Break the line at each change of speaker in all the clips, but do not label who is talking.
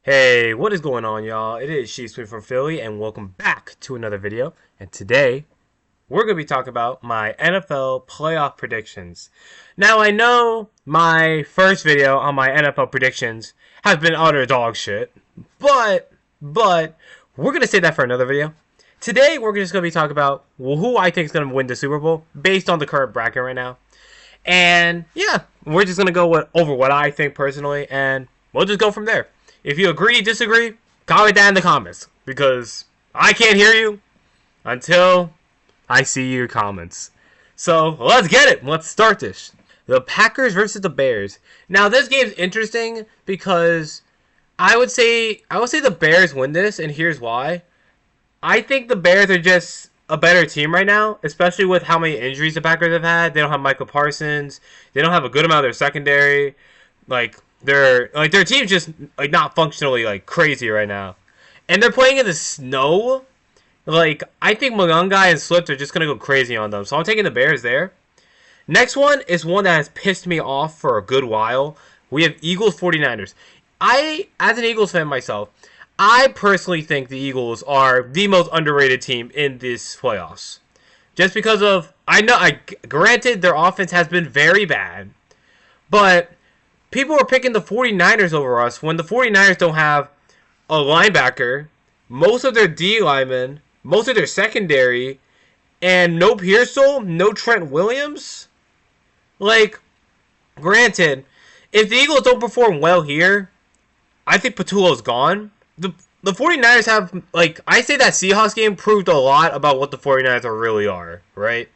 Hey, what is going on, y'all? It is Shisui from Philly, and welcome back to another video. And today, we're going to be talking about my NFL playoff predictions. Now, I know my first video on my NFL predictions has been utter dog shit, but, we're going to save that for another video. Today, we're just going to be talking about who I think is going to win the Super Bowl based on the current bracket right now. And, yeah, we're just going to go over what I think personally, and we'll just go from there. If you agree, disagree, comment that in the comments, because I can't hear you until I see your comments. So, let's get it. Let's start this. The Packers versus the Bears. Now, this game's interesting because I would say the Bears win this, and here's why. I think the Bears are just a better team right now, especially with how many injuries the Packers have had. They don't have Michael Parsons. They don't have a good amount of their secondary. Their team's just not functionally crazy right now, and they're playing in the snow. I think Malungai and Swift are just gonna go crazy on them, so I'm taking the Bears there. Next one is one that has pissed me off for a good while. We have Eagles 49ers. As an Eagles fan myself, I personally think the Eagles are the most underrated team in this playoffs, just because of granted their offense has been very bad, but people are picking the 49ers over us when the 49ers don't have a linebacker, most of their D linemen, most of their secondary, and no Pearsall, no Trent Williams. Granted, if the Eagles don't perform well here, I think Patullo's gone. The 49ers have, I say that Seahawks game proved a lot about what the 49ers really are, right?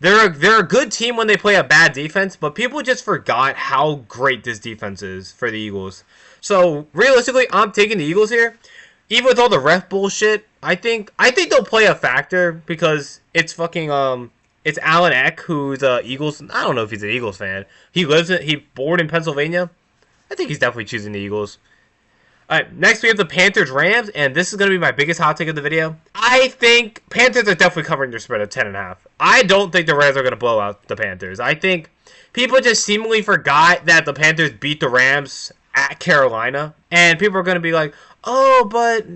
They're a good team when they play a bad defense, but people just forgot how great this defense is for the Eagles. So realistically, I'm taking the Eagles here. Even with all the ref bullshit, I think they'll play a factor because it's it's Alan Eck, who's Eagles. I don't know if he's an Eagles fan. He born in Pennsylvania. I think he's definitely choosing the Eagles. Alright, next we have the Panthers-Rams, and this is going to be my biggest hot take of the video. I think Panthers are definitely covering their spread of 10.5. I don't think the Rams are going to blow out the Panthers. I think people just seemingly forgot that the Panthers beat the Rams at Carolina, and people are going to be like, oh, but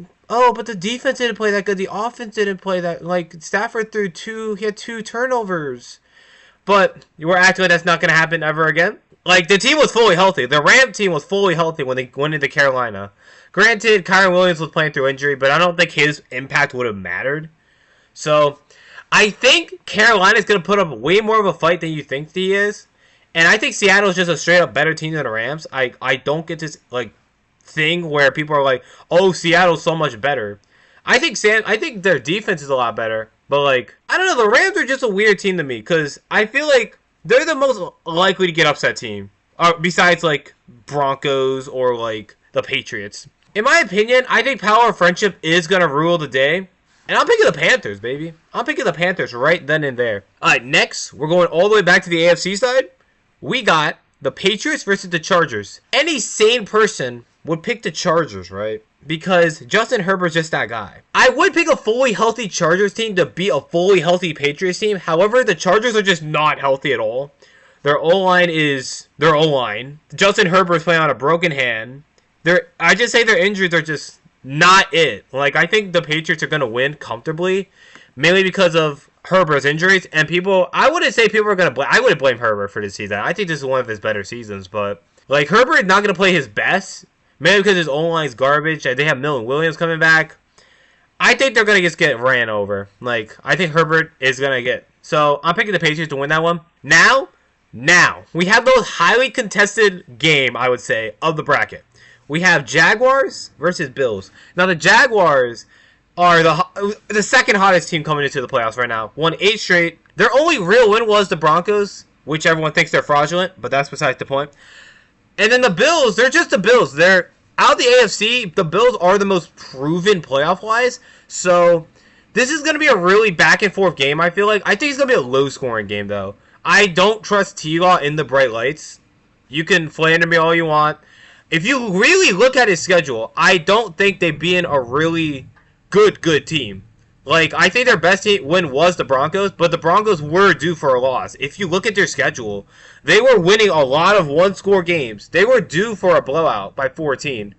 the defense didn't play that good, the offense didn't play that, Stafford he had 2 turnovers. But you were acting like that's not going to happen ever again. The team was fully healthy. The Ram team was fully healthy when they went into Carolina. Granted, Kyron Williams was playing through injury, but I don't think his impact would have mattered. So, I think Carolina's going to put up way more of a fight than you think he is. And I think Seattle's just a straight-up better team than the Rams. I don't get this, thing where people are like, oh, Seattle's so much better. I think their defense is a lot better. But, I don't know, the Rams are just a weird team to me, because I feel like they're the most likely to get upset team. Besides, Broncos or, the Patriots. In my opinion, I think power of friendship is going to rule the day. And I'm picking the Panthers, baby. I'm picking the Panthers right then and there. Alright, next, we're going all the way back to the AFC side. We got the Patriots versus the Chargers. Any sane person would pick the Chargers, right? Because Justin Herbert's just that guy. I would pick a fully healthy Chargers team to beat a fully healthy Patriots team. However, the Chargers are just not healthy at all. Their O-line is their O-line. Justin Herbert's playing on a broken hand. I just say their injuries are just not it. I think the Patriots are going to win comfortably. Mainly because of Herbert's injuries. And I wouldn't say people are going to blame. I wouldn't blame Herbert for this season. I think this is one of his better seasons. But, Herbert is not going to play his best. Maybe because his O-line is garbage. They have Milton Williams coming back. I think they're going to just get ran over. I think Herbert is going to get. So, I'm picking the Patriots to win that one. Now, we have the most highly contested game, I would say, of the bracket. We have Jaguars versus Bills. Now, the Jaguars are the second hottest team coming into the playoffs right now. Won 8 straight. Their only real win was the Broncos, which everyone thinks they're fraudulent, but that's besides the point. And then the Bills, they're just the Bills. They're out of the AFC, the Bills are the most proven playoff-wise. So, this is going to be a really back-and-forth game, I feel like. I think it's going to be a low-scoring game, though. I don't trust T-Law in the bright lights. You can slander me all you want. If you really look at his schedule, I don't think they'd be in a really good team. I think their best win was the Broncos, but the Broncos were due for a loss. If you look at their schedule, they were winning a lot of one-score games. They were due for a blowout by 14.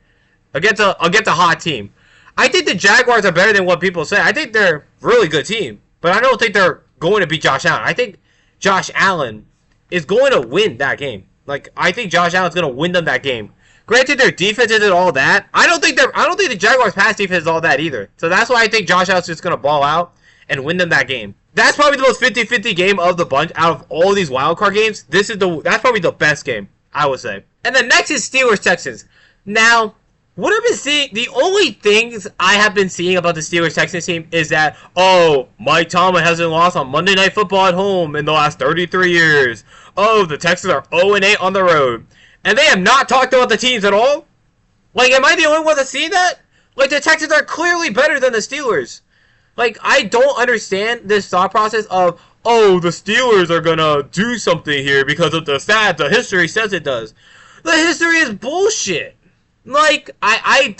against a hot team. I think the Jaguars are better than what people say. I think they're a really good team, but I don't think they're going to beat Josh Allen. I think Josh Allen is going to win that game. Like, I think Josh Allen's going to win them that game. Granted, their defense isn't all that. I don't think the Jaguars' pass defense is all that either. So that's why I think Josh Allen's just going to ball out and win them that game. That's probably the most 50-50 game of the bunch out of all these wildcard games. That's probably the best game, I would say. And the next is Steelers-Texans. Now, what I've been seeing, the only things I have been seeing about the Steelers-Texans team is that, oh, Mike Tomlin hasn't lost on Monday Night Football at home in the last 33 years. Oh, the Texans are 0-8 on the road. And they have not talked about the teams at all? Like, am I the only one that's seeing that? Like, the Texans are clearly better than the Steelers. Like, I don't understand this thought process of, oh, the Steelers are gonna do something here because of the stats. The history says it does. The history is bullshit. Like, I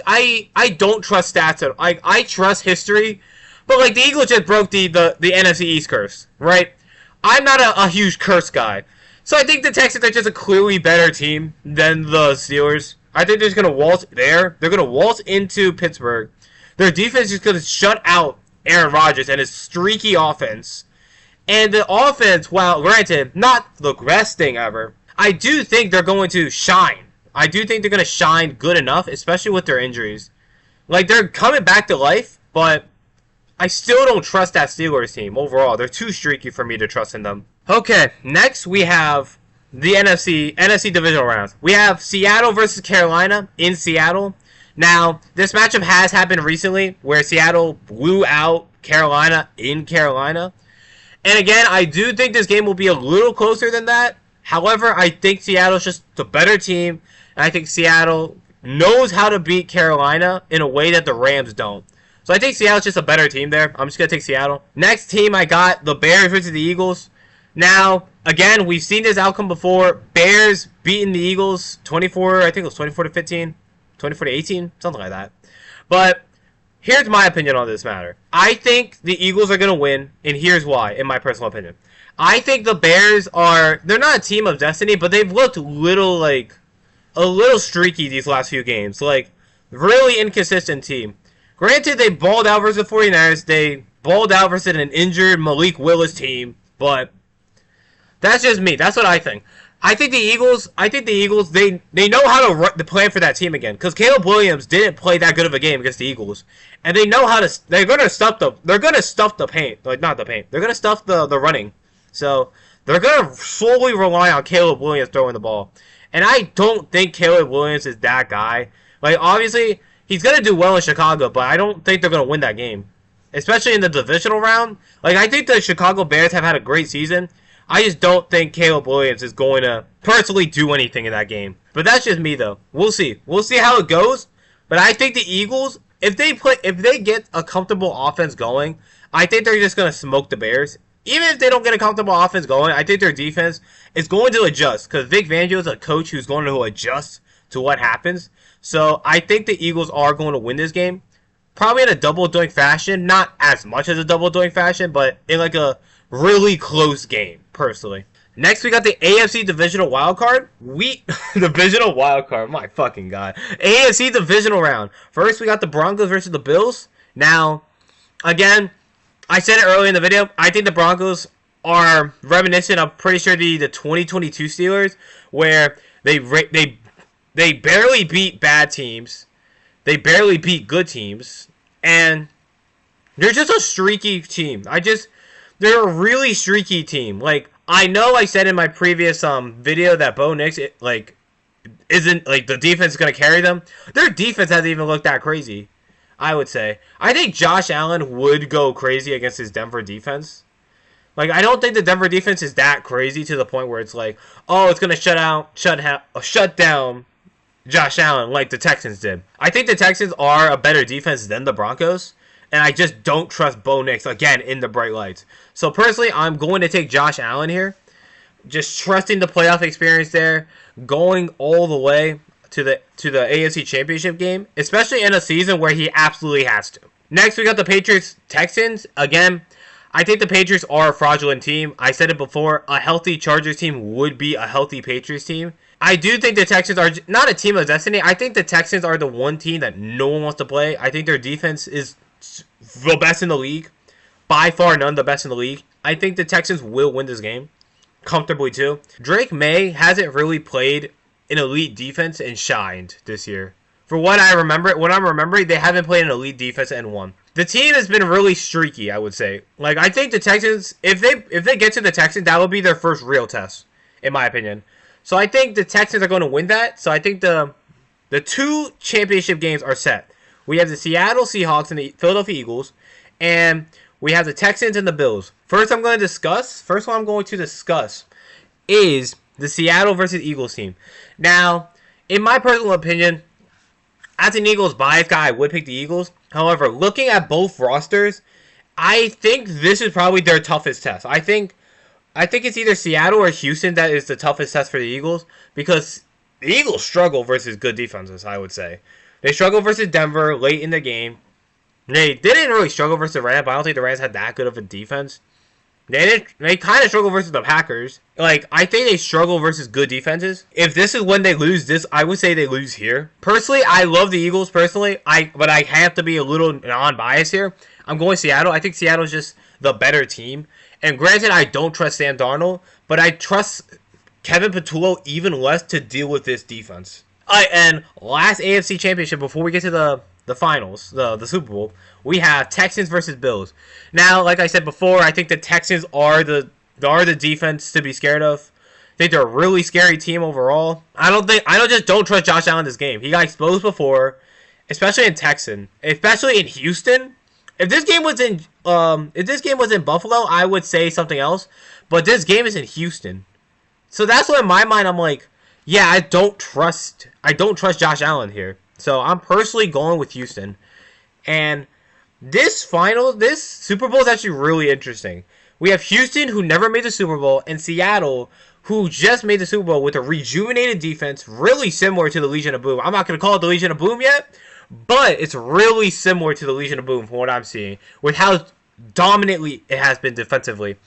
don't trust stats at all. I trust history. But, like, the Eagles just broke the NFC East curse, right? I'm not a huge curse guy. So I think the Texans are just a clearly better team than the Steelers. I think they're just going to waltz there. They're going to waltz into Pittsburgh. Their defense is going to shut out Aaron Rodgers and his streaky offense. And the offense, while granted, not the best thing ever, I do think they're going to shine. I do think they're going to shine good enough, especially with their injuries. Like, they're coming back to life, but I still don't trust that Steelers team overall. They're too streaky for me to trust in them. Okay, next we have the NFC divisional rounds. We have Seattle versus Carolina in Seattle. Now, this matchup has happened recently where Seattle blew out Carolina in Carolina. And again, I do think this game will be a little closer than that. However, I think Seattle's just the better team. And I think Seattle knows how to beat Carolina in a way that the Rams don't. So I think Seattle's just a better team there. I'm just going to take Seattle. Next team I got, the Bears versus the Eagles. Now, again, we've seen this outcome before. Bears beating the Eagles 24, I think it was 24-15, 24-18, something like that. But here's my opinion on this matter. I think the Eagles are going to win, and here's why, in my personal opinion. I think the Bears they're not a team of destiny, but they've looked a little streaky these last few games. Like, really inconsistent team. Granted, they balled out versus the 49ers. They balled out versus an injured Malik Willis team, but that's just me. That's what I think. I think the Eagles, they know how to plan for that team again. Because Caleb Williams didn't play that good of a game against the Eagles. And they know how to, they're going to stuff the paint. Like, not the paint. They're going to stuff the running. So, they're going to solely rely on Caleb Williams throwing the ball. And I don't think Caleb Williams is that guy. Like, obviously, he's going to do well in Chicago, but I don't think they're going to win that game. Especially in the divisional round. Like, I think the Chicago Bears have had a great season. I just don't think Caleb Williams is going to personally do anything in that game. But that's just me, though. We'll see. We'll see how it goes. But I think the Eagles, if they get a comfortable offense going, I think they're just going to smoke the Bears. Even if they don't get a comfortable offense going, I think their defense is going to adjust. Because Vic Fangio is a coach who's going to adjust to what happens. So I think the Eagles are going to win this game. Probably in a double-doink fashion. Not as much as a double-doink fashion, but in like a really close game, personally. Next, we got the AFC Divisional Wildcard. Divisional Wildcard, my fucking god. AFC Divisional Round. First, we got the Broncos versus the Bills. Now, again, I said it earlier in the video. I think the Broncos are reminiscent of, pretty sure, the 2022 Steelers, where they barely beat bad teams. They barely beat good teams. And they're just a streaky team. They're a really streaky team. Like, I know I said in my previous video that Bo Nix isn't like the defense is gonna carry them. Their defense hasn't even looked that crazy, I would say. I think Josh Allen would go crazy against his Denver defense. Like, I don't think the Denver defense is that crazy to the point where it's like, oh, it's gonna shut down Josh Allen like the Texans did. I think the Texans are a better defense than the Broncos. And I just don't trust Bo Nix, again, in the bright lights. So, personally, I'm going to take Josh Allen here. Just trusting the playoff experience there. Going all the way to the AFC Championship game. Especially in a season where he absolutely has to. Next, we got the Patriots-Texans. Again, I think the Patriots are a fraudulent team. I said it before. A healthy Chargers team would be a healthy Patriots team. I do think the Texans are not a team of destiny. I think the Texans are the one team that no one wants to play. I think their defense is the best in the league. By far, none the best in the league. I think the Texans will win this game comfortably too. Drake May hasn't really played an elite defense and shined this year. For what I remember, what I'm remembering, they haven't played an elite defense and won. The team has been really streaky, I would say. Like, I think the Texans, if they get to the Texans, that will be their first real test, in my opinion. So I think the Texans are going to win that. So I think the two championship games are set. We have the Seattle Seahawks and the Philadelphia Eagles, and we have the Texans and the Bills. First one I'm going to discuss is the Seattle versus Eagles team. Now, in my personal opinion, as an Eagles bias guy, I would pick the Eagles. However, looking at both rosters, I think this is probably their toughest test. I think it's either Seattle or Houston that is the toughest test for the Eagles, because the Eagles struggle versus good defenses, I would say. They struggle versus Denver late in the game. They didn't really struggle versus the Rams, but I don't think the Rams had that good of a defense. They kind of struggle versus the Packers. Like, I think they struggle versus good defenses. If this is when they lose this, I would say they lose here. Personally, I love the Eagles, but I have to be a little non-biased here. I'm going Seattle. I think Seattle's just the better team. And granted, I don't trust Sam Darnold, but I trust Kevin Patullo even less to deal with this defense. And last AFC Championship, before we get to the finals, the Super Bowl, we have Texans versus Bills. Now, like I said before, I think the Texans are the defense to be scared of. I think they're a really scary team overall. I don't trust Josh Allen this game. He got exposed before, especially in Houston. If this game was in Buffalo, I would say something else. But this game is in Houston, so that's why in my mind I'm like, yeah, I don't trust Josh Allen here. So I'm personally going with Houston. And this Super Bowl is actually really interesting. We have Houston, who never made the Super Bowl, and Seattle, who just made the Super Bowl with a rejuvenated defense, really similar to the Legion of Boom. I'm not going to call it the Legion of Boom yet, but it's really similar to the Legion of Boom from what I'm seeing, with how dominantly it has been defensively.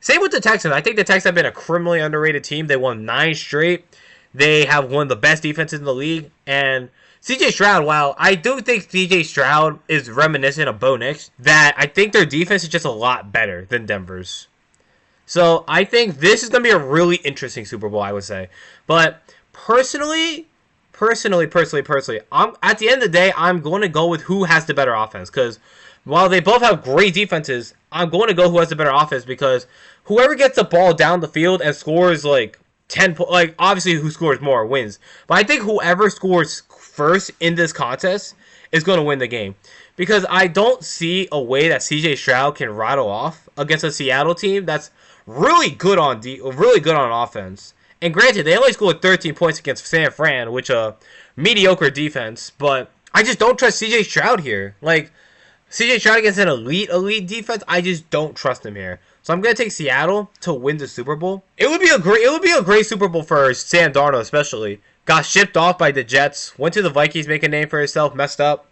Same with the Texans. I think the Texans have been a criminally underrated team. They won 9 straight. They have one of the best defenses in the league. And CJ Stroud, while I do think CJ Stroud is reminiscent of Bo Nix, that I think their defense is just a lot better than Denver's. So I think this is going to be a really interesting Super Bowl, I would say. But personally, at the end of the day, I'm going to go with who has the better offense. Because while they both have great defenses, I'm going to go who has the better offense, because whoever gets the ball down the field and scores like 10, like obviously who scores more wins. But I think whoever scores first in this contest is going to win the game, because I don't see a way that CJ Stroud can rattle off against a Seattle team that's really good on offense. And granted, they only scored 13 points against San Fran, which a mediocre defense, but I just don't trust CJ Stroud here. Like, CJ Stroud against an elite defense, I just don't trust him here. So I'm gonna take Seattle to win the Super Bowl. It would be a great Super Bowl for Sam Darnold, especially. Got shipped off by the Jets, went to the Vikings, make a name for himself, messed up,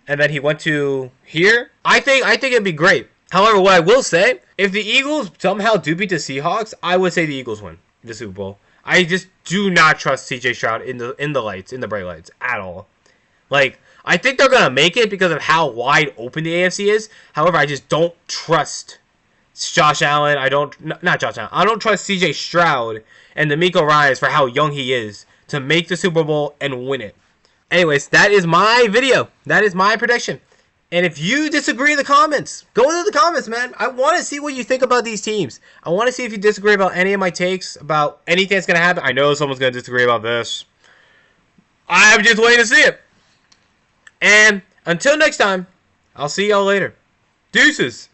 and then he went to here. I think it'd be great. However, what I will say, if the Eagles somehow do beat the Seahawks, I would say the Eagles win the Super Bowl. I just do not trust CJ Stroud in the bright lights at all. Like, I think they're gonna make it because of how wide open the AFC is. However, I just don't trust Josh Allen. I don't trust CJ Stroud and D'Amico Ryans for how young he is to make the Super Bowl and win it. Anyways, that is my video. That is my prediction. And if you disagree in the comments, go into the comments, man. I want to see what you think about these teams. I want to see if you disagree about any of my takes, about anything that's going to happen. I know someone's going to disagree about this. I'm just waiting to see it. And until next time, I'll see y'all later. Deuces.